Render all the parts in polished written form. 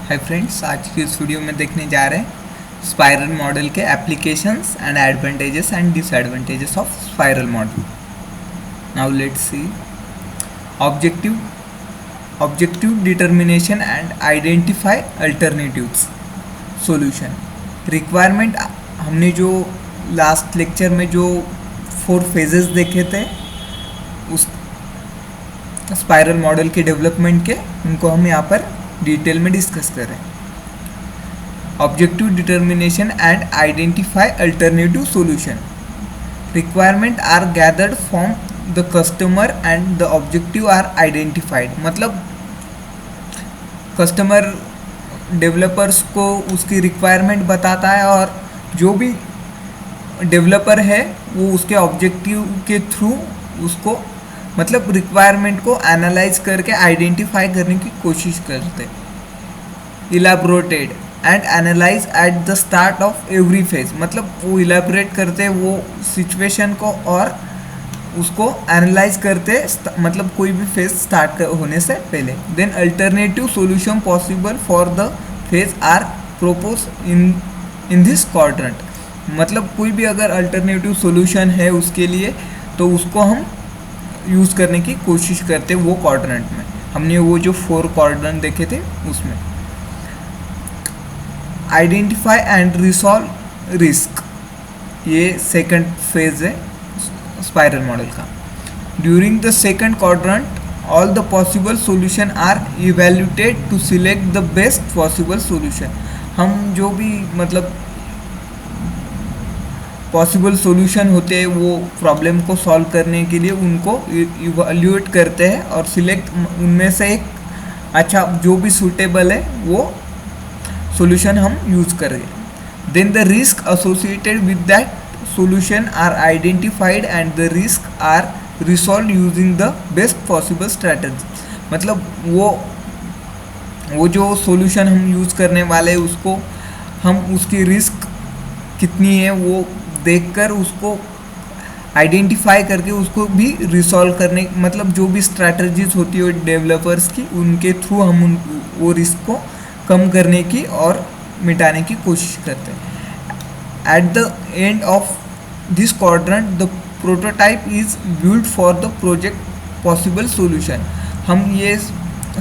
Hi friends, आज की इस वीडियो में देखने जा रहे हैं स्पाइरल मॉडल के applications and advantages and disadvantages of spiral model. Now let's see objective objective determination and identify alternatives solution. Requirement हमने जो लास्ट लेक्चर में जो 4 फेजेस देखे थे उस स्पाइरल मॉडल के डेवलपमेंट के, उनको हम यहाँ पर डिटेल में डिस्कस करें। Objective determination and identify alternative solution. Requirement are gathered from the customer and the objective are identified. मतलब कस्टमर डेवलपर्स को उसकी रिक्वायरमेंट बताता है और जो भी डेवलपर है वो उसके ऑब्जेक्टिव के थ्रू उसको मतलब रिक्वायरमेंट को एनालाइज करके आइडेंटिफाई करने की कोशिश करते। Elaborated and analyse at the start of every phase. मतलब वो इलाबोरेट करते वो सिचुएशन को और उसको एनालाइज करते मतलब कोई भी फेज स्टार्ट होने से पहले। Then alternative solution possible for the phase are propose in this quadrant. मतलब कोई भी अगर अल्टरनेटिव सॉल्यूशन है उसके लिए तो उसको हम यूज़ करने की कोशिश करते वो क्वाड्रेंट में। हमने वो जो 4 क्वाड्रेंट देखे थे उसमें। आइडेंटिफाई एंड रिसॉल्व रिस्क, ये सेकंड फेज है स्पाइरल मॉडल का। During the second quadrant all the possible solution are evaluated to select the best possible solution. हम जो भी मतलब पॉसिबल सॉल्यूशन होते हैं वो प्रॉब्लम को सॉल्व करने के लिए उनको इवैल्यूएट करते हैं और सिलेक्ट उनमें से एक अच्छा जो भी सूटेबल है वो सॉल्यूशन हम यूज़ करेंगे। Then the risk associated with that solution are identified and the risk are resolve using the best possible strategy. मतलब वो जो सॉल्यूशन हम यूज़ करने वाले हैं उसको हम उसकी रिस्क कितनी है वो देखकर उसको आइडेंटिफाई करके उसको भी रिसॉल्व करने मतलब जो भी स्ट्रैटेजीज होती है डेवलपर्स की उनके थ्रू हम वो रिस्क को कम करने की और मिटाने की कोशिश करते हैं। At the end of this quadrant the prototype is build for the project possible solution. हम ये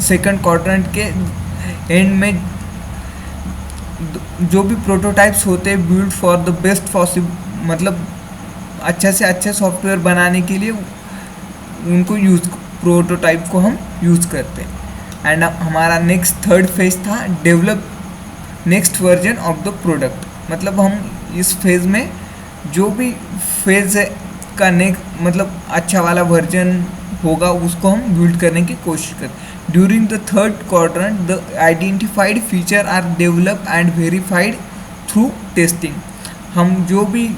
सेकंड क्वाड्रेंट के एंड में जो भी प्रोटोटाइप्स होते हैं build for the best possible मतलब अच्छा से अच्छा सॉफ्टवेयर बनाने के लिए उनको प्रोटोटाइप को हम यूज़ करते हैं। एंड हमारा नेक्स्ट थर्ड फेज था develop next version of the product. मतलब हम इस फेज़ में जो भी फेज़ का नेक्स्ट मतलब अच्छा वाला वर्जन होगा उसको हम बिल्ड करने की कोशिश करते। During the third quadrant the identified feature are develop and verified through testing. हम जो भी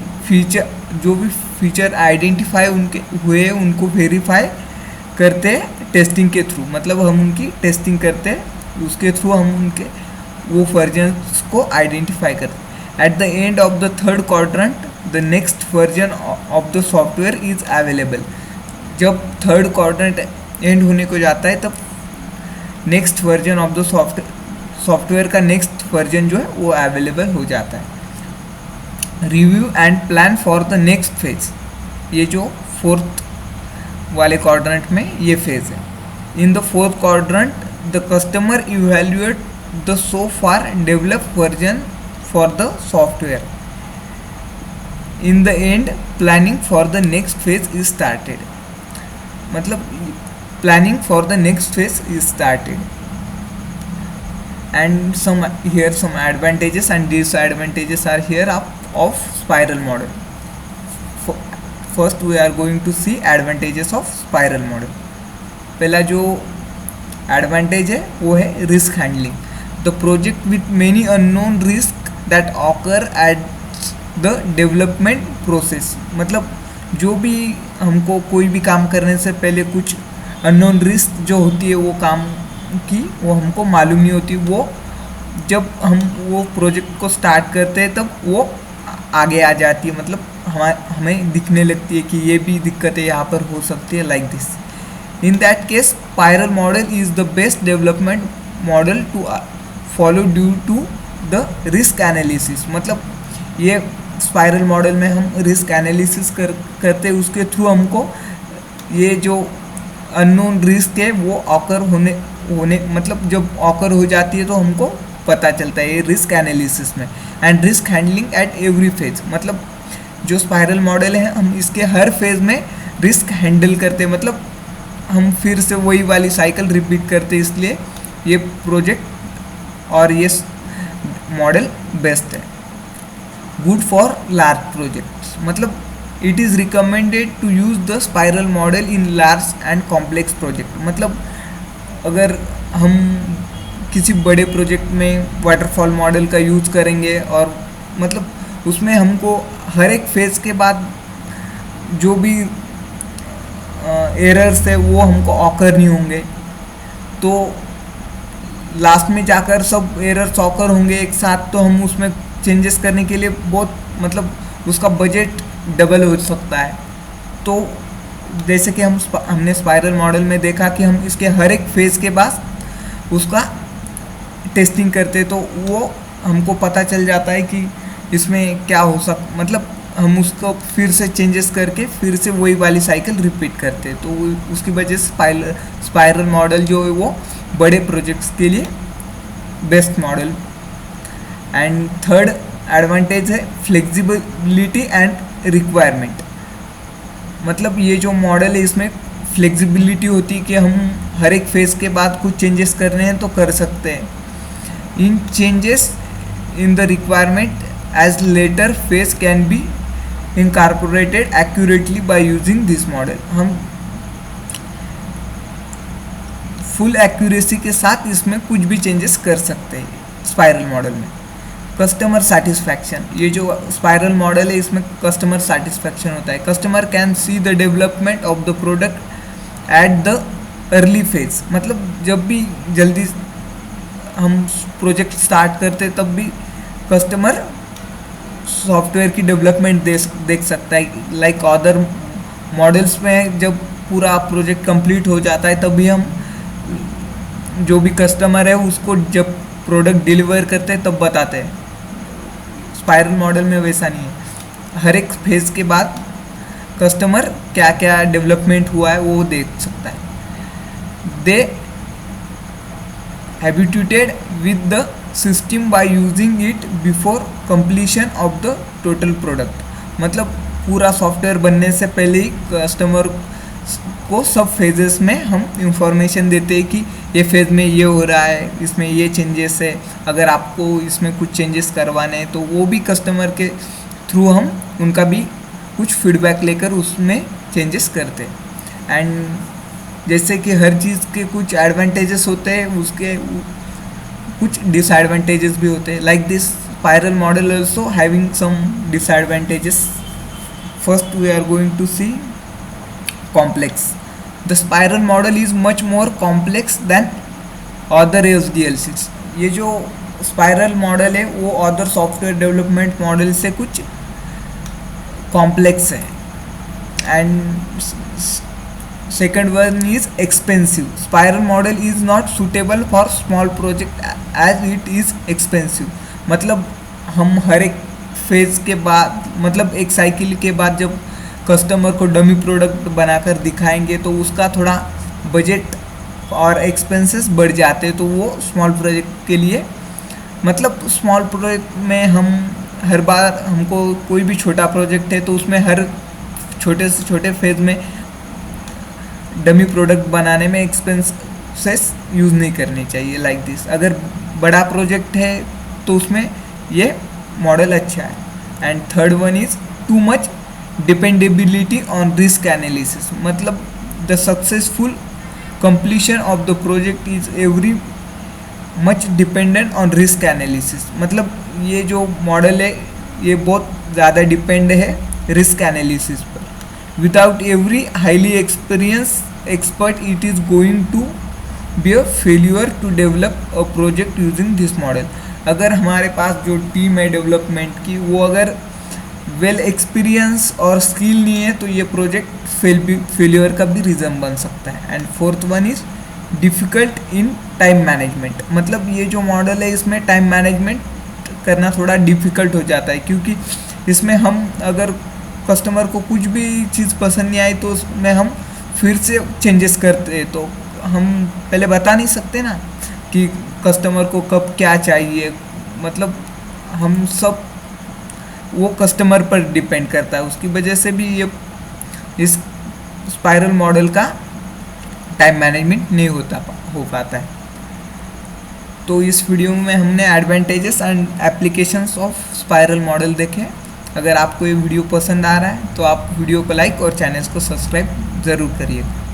फीचर आइडेंटिफाई उनके हुए उनको वेरीफाई करते हैं टेस्टिंग के थ्रू। मतलब हम उनकी टेस्टिंग करते हैं उसके थ्रू हम उनके वो वर्जन्स को आइडेंटिफाई करते हैं। At the end of the third quadrant the next version of the software is available. जब थर्ड क्वाड्रेंट एंड होने को जाता है तब next version of the software का नेक्स्ट वर्जन जो है वो अवेलेबल हो जाता है। Review and plan for the next phase, ये जो 4th वाले क्वाड्रेंट में ये फेज है। In the 4th quadrant the customer evaluate the so far developed version for the software. In the end planning for the next phase is started. मतलब planning for the next phase is started. and some advantages and disadvantages are here of spiral model. First we are going to see advantages of spiral model. पहला जो advantage है वो है risk handling. The project with many unknown risk that occur at the development process. मतलब जो भी हमको कोई भी काम करने से पहले कुछ अननोन रिस्क जो होती है वो काम की वो हमको मालूम नहीं होती, वो जब हम वो प्रोजेक्ट को स्टार्ट करते हैं तब वो आगे आ जाती है। मतलब हमें दिखने लगती है कि ये भी दिक्कतें यहाँ पर हो सकती है like this. In that case, spiral model is the best development model follow due to the risk analysis. मतलब ये स्पाइरल मॉडल में हम रिस्क एनालिसिस करते, उसके थ्रू हमको ये जो अननोन रिस्क है वो ऑकर होने मतलब जब ऑकर हो जाती है तो हमको पता चलता है ये रिस्क एनालिसिस में। And risk handling at every phase, मतलब जो स्पाइरल मॉडल है हम इसके हर फेज में रिस्क हैंडल करते हैं, मतलब हम फिर से वही वाली साइकिल रिपीट करते हैं। इसलिए ये प्रोजेक्ट और ये मॉडल बेस्ट है। गुड फॉर लार्ज प्रोजेक्ट्स, मतलब it is recommended to use the spiral model in large and complex project. मतलब अगर हम किसी बड़े प्रोजेक्ट में वाटरफॉल मॉडल का यूज़ करेंगे और मतलब उसमें हमको हर एक फेज़ के बाद जो भी एरर्स है वो हमको ऑकर नहीं होंगे, तो लास्ट में जाकर सब एरर्स ऑकर होंगे एक साथ, तो हम उसमें चेंजेस करने के लिए बहुत मतलब उसका बजट डबल हो सकता है। तो जैसे कि हमने स्पाइरल मॉडल में देखा कि हम इसके हर एक फेज़ के बाद उसका टेस्टिंग करते, तो वो हमको पता चल जाता है कि इसमें क्या हो मतलब हम उसको फिर से चेंजेस करके फिर से वही वाली साइकिल रिपीट करते, तो उसकी वजह से स्पाइरल मॉडल जो है वो बड़े प्रोजेक्ट्स के लिए best model. And third advantage है फ्लेक्सिबिलिटी एंड रिक्वायरमेंट। मतलब ये जो मॉडल है इसमें फ्लेक्सिबिलिटी होती है कि हम हर एक फेज़ के बाद कुछ चेंजेस करने हैं तो कर सकते हैं। In changes in the requirement as later phase can be incorporated accurately by using this model. हम फुल एक्यूरेसी के साथ इसमें कुछ भी चेंजेस कर सकते हैं स्पाइरल मॉडल में। कस्टमर सेटिस्फैक्शन, ये जो स्पाइरल मॉडल है इसमें कस्टमर सेटिस्फैक्शन होता है। Customer can see the development of the product at the early phase, मतलब जब भी जल्दी हम प्रोजेक्ट स्टार्ट करते तब भी कस्टमर सॉफ्टवेयर की डेवलपमेंट देख सकता है। लाइक अदर मॉडल्स में जब पूरा प्रोजेक्ट कंप्लीट हो जाता है तभी हम जो भी कस्टमर है उसको जब प्रोडक्ट डिलीवर करते हैं तब बताते हैं। स्पाइरल मॉडल में वैसा नहीं है, हर एक फेज के बाद कस्टमर क्या क्या डेवलपमेंट हुआ है वो देख सकता है। They habituated with the system by using it before completion of the total product, मतलब पूरा सॉफ्टवेयर बनने से पहले ही कस्टमर को सब फेजेस में हम इंफॉर्मेशन देते हैं कि ये फेज़ में ये हो रहा है, इसमें ये चेंजेस है, अगर आपको इसमें कुछ चेंजेस करवाने हैं तो वो भी कस्टमर के थ्रू हम उनका भी कुछ फीडबैक लेकर उसमें चेंजेस करते हैं। एंड जैसे कि हर चीज़ के कुछ एडवांटेजेस होते हैं उसके कुछ डिसएडवांटेजेस भी होते हैं। Like this spiral model also having some disadvantages. First we are going to see complex. The spiral model is much more complex than other SDLCs. ये जो स्पाइरल मॉडल है वो अदर सॉफ्टवेयर डेवलपमेंट मॉडल से कुछ complex है। And second one is expensive. Spiral model is not suitable for small project as it is expensive. मतलब हम हर एक फेज के बाद मतलब एक साइकिल के बाद जब कस्टमर को डमी प्रोडक्ट बनाकर दिखाएंगे तो उसका थोड़ा बजट और एक्सपेंसेस बढ़ जाते हैं, तो वो स्मॉल प्रोजेक्ट के लिए मतलब स्मॉल प्रोजेक्ट में हम हर बार हमको कोई भी छोटा प्रोजेक्ट है तो उसमें हर छोटे से छोटे फेज में डमी प्रोडक्ट बनाने में एक्सपेंसेस यूज़ नहीं करने चाहिए लाइक दिस। अगर बड़ा प्रोजेक्ट है तो उसमें ये मॉडल अच्छा है। And third one is too much dependability on risk analysis. मतलब the successful completion of the project is every much dependent on risk analysis। मतलब ये जो मॉडल है ये बहुत ज़्यादा डिपेंड है रिस्क एनालिसिस पर। Without every highly experience expert it is going to be a failure to develop a project using this model. अगर हमारे पास जो टीम है डेवलपमेंट की वो अगर वेल एक्सपीरियंस और स्किल नहीं है तो ये प्रोजेक्ट फेल्यूर का भी रीज़न बन सकता है। And fourth one is difficult in time management. मतलब ये जो मॉडल है इसमें टाइम मैनेजमेंट करना थोड़ा डिफ़िकल्ट हो जाता है, क्योंकि इसमें हम अगर कस्टमर को कुछ भी चीज़ पसंद नहीं आई तो उसमें हम फिर से चेंजेस करते, तो हम पहले बता नहीं सकते ना कि कस्टमर को कब क्या चाहिए। मतलब हम सब वो कस्टमर पर डिपेंड करता है, उसकी वजह से भी ये इस स्पाइरल मॉडल का टाइम मैनेजमेंट नहीं हो पाता है। तो इस वीडियो में हमने advantages and applications of spiral model देखे। अगर आपको ये वीडियो पसंद आ रहा है तो आप वीडियो को लाइक और चैनल को सब्सक्राइब ज़रूर करिएगा।